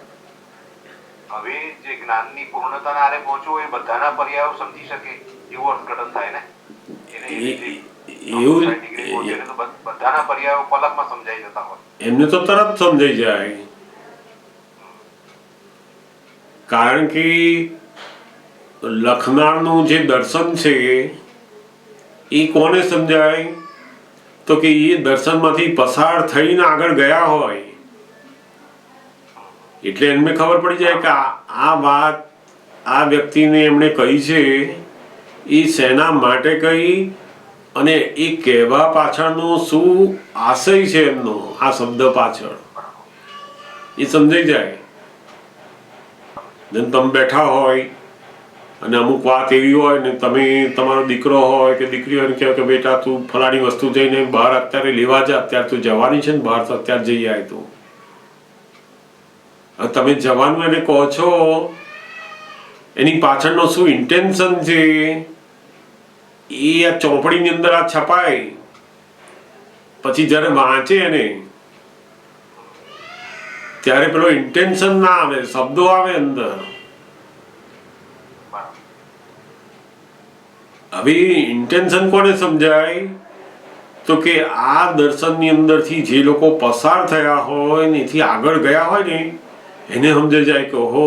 હવે જે જ્ઞાનની પૂર્ણતાના આરે પહોંચવું એ બધાના પર્યાયો સમજી શકે એવું અર્થઘટન થાય ને. બધાના પર્યાયો પલકમાં સમજાઈ જતા હોય, એમને તો તરત સમજાઈ જાય. કારણ કે લખનારનું જે દર્શન છે એ કોને સમજાય? તો કે એ દર્શનમાંથી પસાર થઈને આગળ ગયા હોય એટલે એમને ખબર પડી જાય કે આ વાત આ વ્યક્તિને એમણે કહી છે એ શેના માટે કહી અને એ કહેવા પાછળનો શું આશય છે એમનો, આ શબ્દ પાછળ એ સમજાઈ જાય. જેમ તમે બેઠા હોય અને અમુક વાત એવી હોય ને, તમે તમારો દીકરો હોય કે દીકરી હોય કહે કે બેટા તું ફલાણી વસ્તુ જઈને બહાર અત્યારે લેવા જા, અત્યારે તું જવાની છે ને બહાર, તો અત્યારે જઈ આય. તું તમે જવાનું એને કહો છો, એની પાછળનો શું ઇન્ટેન્શન છે એ આ ચોપડીની અંદર આ છપાય. પછી જ્યારે વાંચે એને ત્યારે પેલો ઇન્ટેન્શન ના આવે, શબ્દો આવે અંદર. હવે ઇન્ટેન્શન કોને સમજાય? તો કે આ દર્શનની અંદરથી જે લોકો પસાર થયા હોય ને એથી આગળ ગયા હોય ને એને સમજાઈ જાય કે ઓહો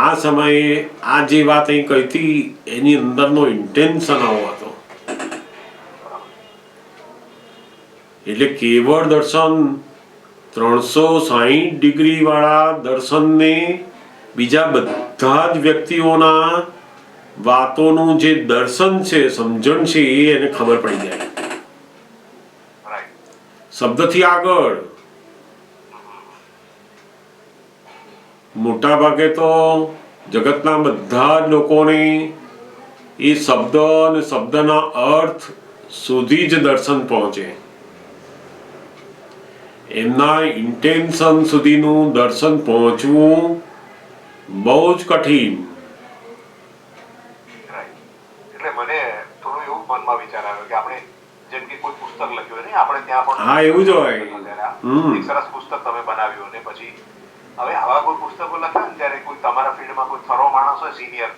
આ સમયે આ જે વાત અહીં કહી હતી એની અંદરનો ઇન્ટેન્શન આવો હતો. એટલે કેવળ દર્શન 360 ડિગ્રી વાળા દર્શનને બીજા બધા જ વ્યક્તિઓના વાતોનું જે દર્શન છે, સમજણ છે, એ એને ખબર પડી જાય. શબ્દથી આગળ મોટા ભાગે તો જગતના બધા જ લોકોને એ શબ્દ અને શબ્દના અર્થ સુધી જ દર્શન પહોંચે. એમના ઇન્ટેન્શન સુધીનું દર્શન પહોંચવું બહુ જ કઠિન. એટલે મને થોડું એવું મનમાં વિચાર આવ્યો કે આપણે જેમ કે કોઈ પુસ્તક લખ્યું ને, આપણે ત્યાં પણ હા એવું જ હોય. એક સરસ પુસ્તક તમે બનાવ્યું ને પછી હવે આવા કોઈ પુસ્તકો લખ્યા ને ત્યારે કોઈ તમારા ફિલ્ડમાં કોઈ થરો માણસ હોય સિનિયર,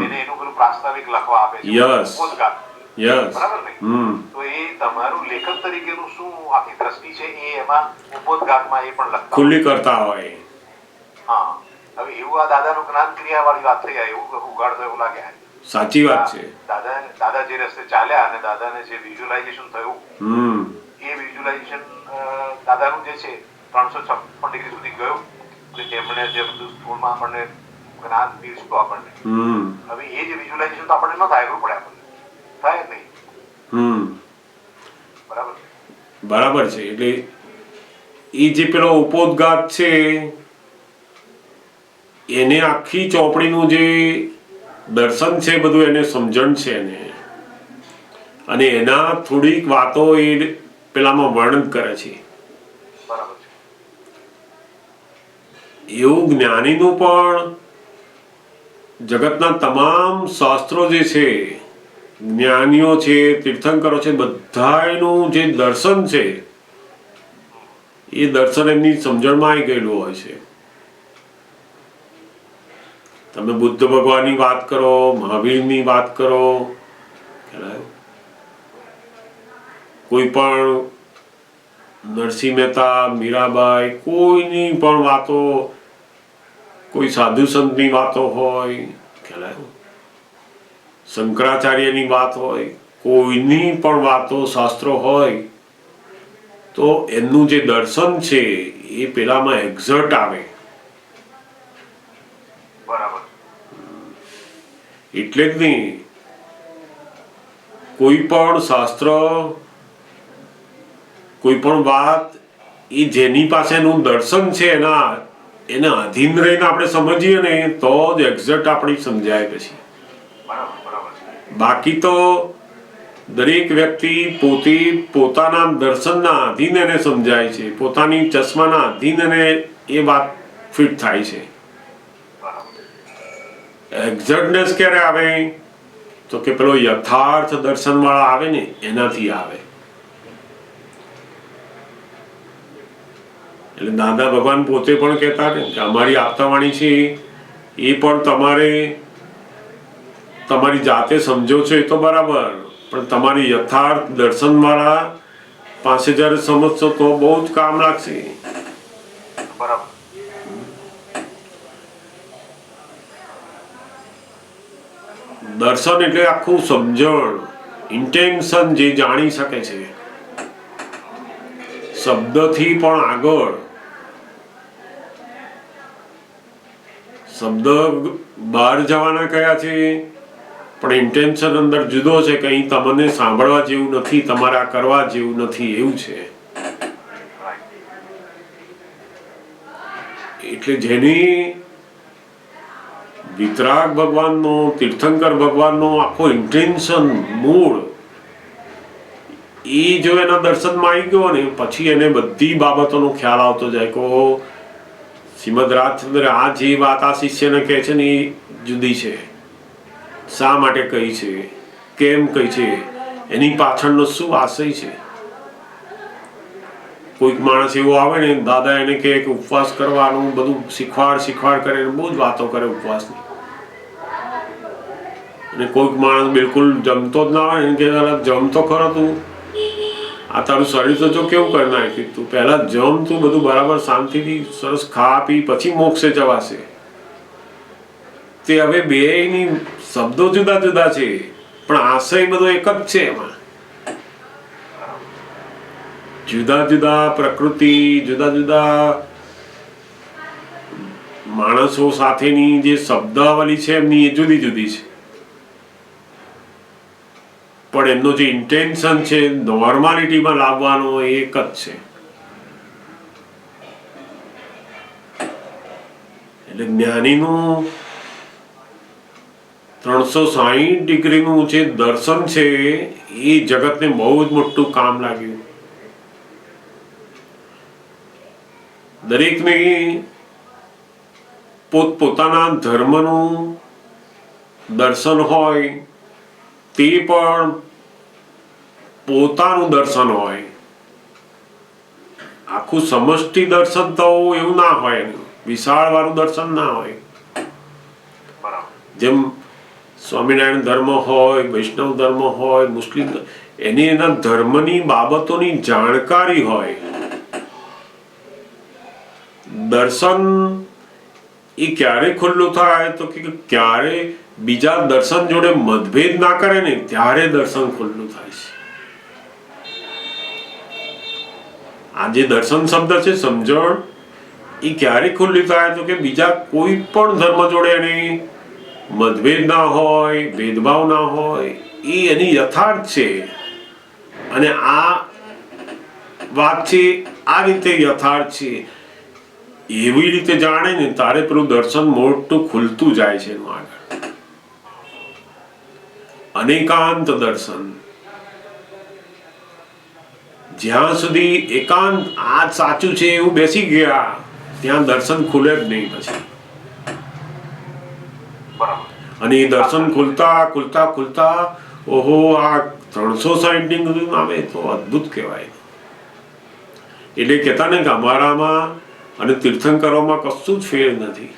એને એનું પેલું પ્રાસ્તાવિક લખવા આપે છે, બરાબર ને? તો એ તમારું લેખક તરીકેનું શું આખી દ્રષ્ટિ છે એ એમાં ઉपोદઘાતમાં એ પણ લખતા ખુલ્લી કરતા હોય. હા, હવે એવું આ દાદાનું જ્ઞાન ક્રિયા વાળી વાત થઈ, એવું ઉગાડતો એવું લાગે. સાચી વાત છે. દાદા જે રસ્તે ચાલ્યા અને દાદાને જે વિઝ્યુઅલાઇઝેશન થયું, એ વિઝ્યુલાઇઝેશન દાદાનું જે છે 356 ડિગ્રી સુધી ગયું કે જેમણે જે બધું સ્કૂલમાં આપણને જ્ઞાન પીરસ્યું આપણને, હવે એ જે વિઝ્યુલાઇઝેશન તો આપણને ન થાય, પડે આપણને થાય જ નહીં. બરાબર બરાબર છે. એટલે એ જે પેલો ઉપોદ્ઘાત છે એને આખી ચોપડીનું જે દર્શન છે બધું એને સમજણ છે એને, અને એના થોડીક વાતો એ પેલામાં વર્ણન કરે છે. બરાબર છે. એવું જ્ઞાનીનું પણ જગતના તમામ શાસ્ત્રો જે છે, જ્ઞાનીઓ છે, તીર્થંકરો છે, બધાનું જે દર્શન છે એ દર્શન એમની સમજણમાં આવી ગયેલું હોય છે. તમે બુદ્ધ ભગવાનની વાત કરો, મહાવીરની વાત કરો, કોઈ પણ નરસિંહ મહેતા, મીરાબાઈ, કોઈની પણ વાતો, કોઈ સાધુ સંતની વાતો હોય, શંકરાચાર્યની વાત હોય, કોઈની પણ વાતો શાસ્ત્રો હોય, તો એમનું જે દર્શન છે એ પેલામાં એક્ઝર્ટ આવે. બરાબર. એટલે જ નહીં કોઈ પણ શાસ્ત્ર, કોઈ પણ વાત એ જેની પાસેનું દર્શન છે એના અધીન રહીને આપણે સમજીએ ને તો જ એક્ઝેક્ટ આપણી સમજાય. પછી બાકી તો દરેક વ્યક્તિ પોતાના દર્શનના અધીન એને સમજાય છે, પોતાની ચશ્માના અધીન એને એ વાત ફિટ થાય છે. એક્ઝેક્ટનેસ ક્યારે આવે? તો કે પેલો યથાર્થ દર્શન વાળા આવે ને એનાથી આવે. એટલે દાદા ભગવાન પોતે પણ કહેતા ને કે અમારી આપતાવાણી છે એ પણ તમારી જાતે સમજો છો એ તો બરાબર, પણ તમારી યથાર્થ દર્શન વાળા પાસે જયારે સમજશો તો બહુ જ કામ લાગશે. બરાબર. દર્શન એટલે આખું સમજણ, ઇન્ટેન્શન જે જાણી શકે છે, શબ્દથી પણ આગળ. શબ્દ બહાર જવાના કયા છે, પણ ઇન્ટેન્શન અંદર જુદો છે, કંઈ તમને સાંભળવા જેવું નથી, તમારે આ કરવા જેવું નથી, એવું છે. એટલે જેની વિતરાગ ભગવાનનો, તીર્થંકર ભગવાનનો આખો ઇન્ટેન્શન, મૂળ એ જો એના દર્શનમાં આવી ગયો ને પછી એને બધી બાબતોનો ખ્યાલ આવતો જાય કે શ્રીમદ રાજચંદ્ર આ જે વાત આ શિષ્યને કહે છે ને એ જુદી છે, શા માટે કહી છે, કેમ કહી છે, એની પાછળનો શું આશય છે. કોઈક માણસ એવો આવે ને દાદા એને કહે કે ઉપવાસ કરવાનું, બધું શીખવાડ કરે, બહુ જ વાતો કરે ઉપવાસની, અને કોઈક માણસ બિલકુલ જમતો જ ના હોય કે જમતો ખરો તું, આ તારું શરીર તો જો કેવું કરી નાખ્યું, તું પહેલા જમ, તું બધું બરાબર શાંતિથી સરસ ખા પી પછી મોક્ષે જવાશે. તે હવે બેયની શબ્દો જુદા જુદા છે પણ આશય બધો એક જ છે. એમાં જુદા જુદા પ્રકૃતિ, જુદા જુદા માણસો સાથેની જે શબ્દાવલી છે એમની એ જુદી જુદી છે, પણ એમનો જે ઇન્ટેન્શન છે નોર્માલિટીમાં લાવવાનો એ એક જ છે. એટલે જ્ઞાનીનું 360 ડિગ્રીનું જે દર્શન છે એ જગતને બહુ જ મોટું કામ લાગ્યું. દરેકને પોતપોતાના ધર્મનું દર્શન હોય તે પણ પોતાનું દર્શન હોય. આખું સમષ્ટિ દર્શન તો એવું ના હોય, વિશાળ વાળું દર્શન ના હોય. જેમ સ્વામિનારાયણ ધર્મ હોય, વૈષ્ણવ ધર્મ હોય, મુસ્લિમ, એના ધર્મની બાબતોની જાણકારી હોય. દર્શન એ ક્યારે ખુલ્લું થાય તો કે ક્યારે બીજા દર્શન જોડે મતભેદ ના કરે ને ત્યારે દર્શન ખુલ્લું થાય છે. આ જે દર્શન શબ્દ છે સમજણ, એ ક્યારે ખુલ્લી થાય તો કે બીજા કોઈ પણ ધર્મ જોડે એની મતભેદ ના હોય, ભેદભાવ ના હોય, એ એની યથાર્થ છે. અને આ વાત છે આ રીતે યથાર્થ છે એવી રીતે જાણે ને તારે પેલું દર્શન મોટું ખુલતું જાય છે એનું આગળ. અનેકાંત દર્શન, જ્યાં સુધી એકાંત આ સાચું છે એવું બેસી ગયા ત્યાં દર્શન ખુલે જ નહીં પછી. અને એ દર્શન ખુલતા ખુલતા ખુલતા ઓહો આ 360 ડિગ્રી આવે તો અદ્ભુત કહેવાય. એટલે કહેતા ને કે અમારામાં અને તીર્થંકરોમાં કશું જ ફેર નથી.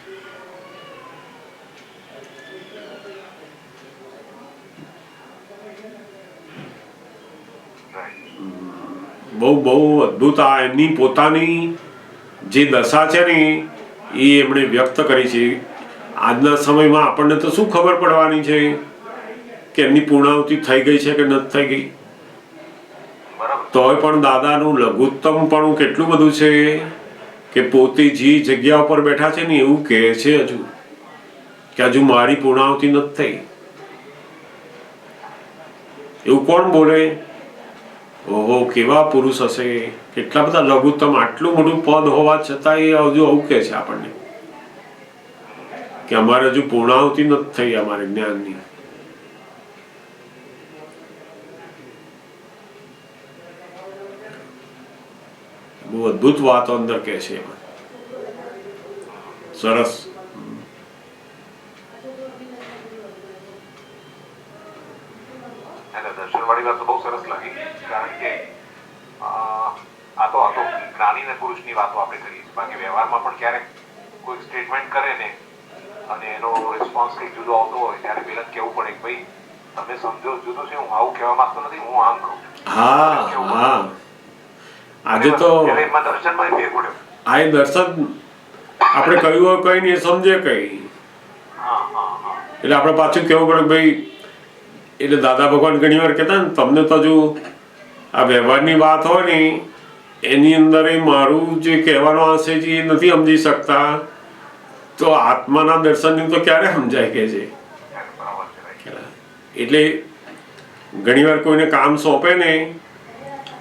બહુ બહુ અદ્ભુત આ એમની પોતાની જે દશા છે ને એ એમણે વ્યક્ત કરી છે. આજના સમયમાં આપણને તો શું ખબર પડવાની છે કે એમની પૂર્ણાહુતિ થઈ ગઈ છે કે નથી થઈ ગઈ. તોય પણ દાદાનું લઘુત્તમપણું કેટલું બધું છે કે પોતે જે જગ્યા ઉપર બેઠા છે ને એવું કહે છે હજુ કે હજુ મારી પૂર્ણાહુતિ નથી થઈ. એવું કોણ બોલે? ઓહો કેવા પુરુષ હશે, કેટલા બધા લઘુત્તમ, આટલું મોટું પદ હોવા છતાં એ હજુ આવું કહે છે આપણને કે અમારે હજુ પૂર્ણાહુતિ નથી થઈ અમારે જ્ઞાનની. બહુ અદ્ભુત વાતો અંદર કહે છે એમાં. સરસ. દર્શનવાળી વાત તો બહુ સરસ લાગી, કારણ કે આ તો જ્ઞાની અને પુરુષની વાતો આપણે કરીએ છીએ. બાકી વ્યવહારમાં પણ ક્યારેક કોઈ સ્ટેટમેન્ટ કરે ને અને એનો રિસ્પોન્સ કંઈક જુદો આવતો હોય ત્યારે પેલા કહેવું પડે કે ભાઈ તમે સમજો જુદું છે, હું આવું કહેવા માંગતો નથી, હું આમ કહું. હા હા આજે તો દર્શનમાં ફેર પડ્યો. આ દર્શન આપણે કહ્યું હોય કઈ નહીં સમજે કઈ, એટલે આપણે પાછું કેવું પડે ભાઈ. એટલે દાદા ભગવાન ઘણી વાર કહેતા ને તમને તો હજુ આ વ્યવહારની વાત હોય ને એની અંદર એ મારું જે કહેવાનો આશય છે એ નથી સમજી શકતા, તો આત્માના દર્શનની તો ક્યારે સમજાય કે છે. એટલે ઘણી વાર કોઈને કામ સોંપે ને,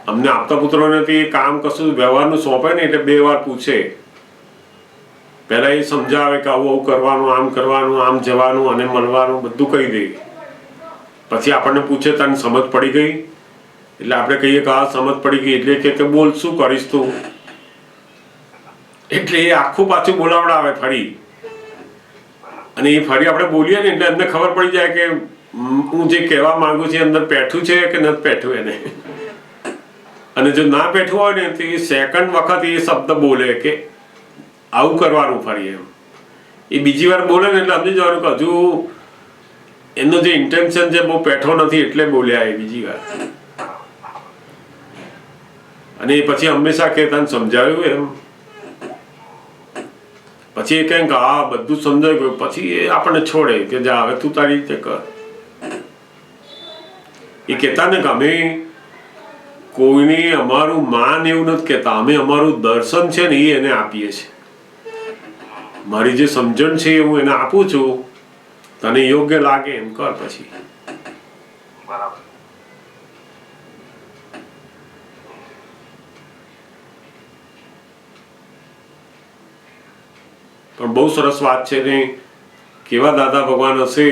અમને આપતા પુત્રોને કામ કશું વ્યવહારનું સોંપે ને એટલે 2 વાર પૂછે. પહેલા એ સમજાવે કે આવું આવું કરવાનું, આમ કરવાનું, આમ જવાનું અને મળવાનું બધું કહી દે. પછી આપણને પૂછે તને સમજ પડી ગઈ? એટલે આપણે કહીએ કે હા સમજ પડી ગઈ. એટલે કે બોલ શું કરીશ તું? એટલે એ આખું પાછું બોલાવડાવે ફરી, અને એ ફરી આપણે બોલીએ ને એટલે એમને ખબર પડી જાય કે હું જે કહેવા માંગુ છું અંદર પેઠું છે કે નથી પેઠું એને. અને જો ના પેઠું હોય ને તો એ સેકન્ડ વખત એ શબ્દ બોલે કે આવું કરવાનું ફરી એમ. એ બીજી વાર બોલે ને એટલે સમજી જવાનું કે હજુ એનો જે ઇન્ટેન્શન છે બહુ પેઠો નથી એટલે બોલ્યા એ બીજી વાર. અને એ પછી હંમેશા કે તને સમજાવ્યું એમ. પછી એ કહે કે હા બધું સમજાઈ ગયું. પછી એ આપણને છોડે કે જા હવે તું તારી રીતે કર. એ કહેતા ને કે અમે કોઈને અમારું માન એવું નથી કહેતા, અમે અમારું દર્શન છે ને એ એને આપીએ છીએ. મારી જે સમજણ છે હું એને આપું છું, તને યોગ્ય લાગે એમ કર પછી. બરાબર. પણ બહુ સરસ વાત છે ને, કેવા દાદા ભગવાન હશે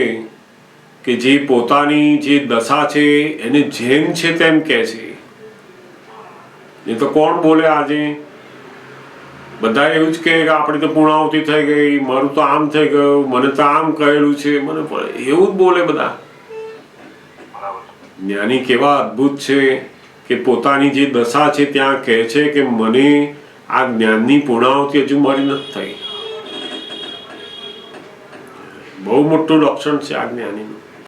કે જે પોતાની જે દશા છે એને જેમ છે તેમ કહે છે. એ તો કોણ બોલે આજે? બધા એવું જ કહે કે આપણી તો પૂર્ણાહુતિ થઈ ગઈ, મારું તો આમ થઈ ગયું, મને તો આમ કહેલું છે, મને એવું જ બોલે બધા. જ્ઞાની કેવા અદ્ભુત છે કે પોતાની જે દશા છે ત્યાં કહે છે કે મને આ જ્ઞાનની પૂર્ણાહુતિ હજુ મારી નથી થઈ. બહુ મોટું લક્ષણ છે આ જ્ઞાનીનું.